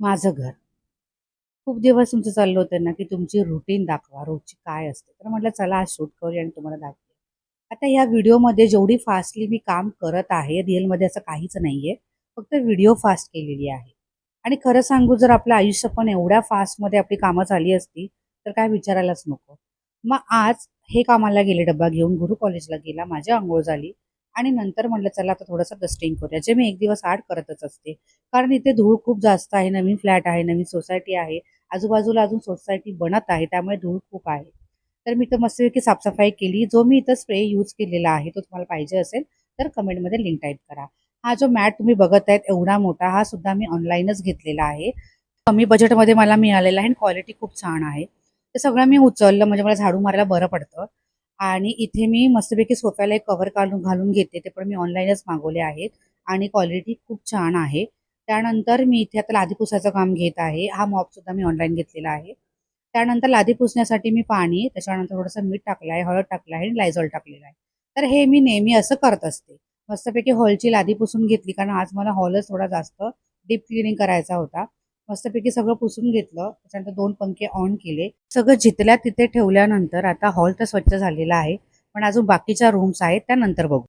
माझं घर. खूप दिवस तुमचं चाललं होतं ना, की तुमची रुटीन दाखवा, रोजची काय असते. तर म्हटलं चला आज शूट करूया आणि तुम्हाला दाखवूया. आता या व्हिडिओमध्ये जेवढी फास्टली मी काम करत आहे, रिअलमध्ये असं काहीच नाहीये. फक्त व्हिडिओ फास्ट केलेली आहे. आणि खरं सांगू जर आपलं आयुष्य पण एवढ्या फास्टमध्ये आपली कामं झाली असती, तर काय विचारायलाच नको. मग आज हे कामाला गेले डब्बा घेऊन, गुरु कॉलेजला गेला, माझी अंघोळ झाली आणि नंतर म्हटलं चला आता थोडंसं डस्टिंग करूया. जे मी एक दिवस आड करतच असते. कारण इथे धूळ खूप जास्त आहे. नवीन फ्लॅट आहे, नवीन सोसायटी आहे. आजूबाजूला अजून सोसायटी बनत आहे, त्यामुळे धूळ खूप आहे. तर मी इथं मस्तपैकी साफसफाई केली. जो मी इथं स्प्रे यूज केलेला आहे, तो तुम्हाला पाहिजे असेल तर कमेंटमध्ये लिंक टाईप करा. हा जो मॅट तुम्ही बघत आहेत एवढा मोठा, हा सुद्धा मी ऑनलाईनच घेतलेला आहे. कमी बजेटमध्ये मला मिळालेला आहे आणि क्वालिटी खूप छान आहे. ते सगळं मी उचललं म्हणजे मला झाडू मारायला बरं पडतं. आणि इथे मी मस्तपैकी सोफ्याला एक कव्हर घालून घेते. ते पण मी ऑनलाईनच मागवले आहेत आणि क्वालिटी खूप छान आहे. त्यानंतर मी इथे आता लादी पुसायचं काम घेत आहे. हा मॉपसुद्धा मी ऑनलाईन घेतलेला आहे. त्यानंतर लादी पुसण्यासाठी मी पाणी, त्याच्यानंतर थोडंसं मीठ टाकलं आहे, हळद टाकलं आहे आणि लायझॉल टाकलेलं आहे. तर हे मी नेहमी असं करत असते. मस्तपैकी हॉलची लादी पुसून घेतली, कारण आज मला हॉलच थोडा जास्त डीप क्लिनिंग करायचा होता. मस्तपैकी सगळं पुसून घेतलं. त्याच्यानंतर 2 पंखे ऑन केले. सगळं जिथल्या तिथे ठेवल्यानंतर आता हॉल तर स्वच्छ झालेला आहे. पण अजून बाकीच्या रूम्स आहेत, त्या नंतर बघू.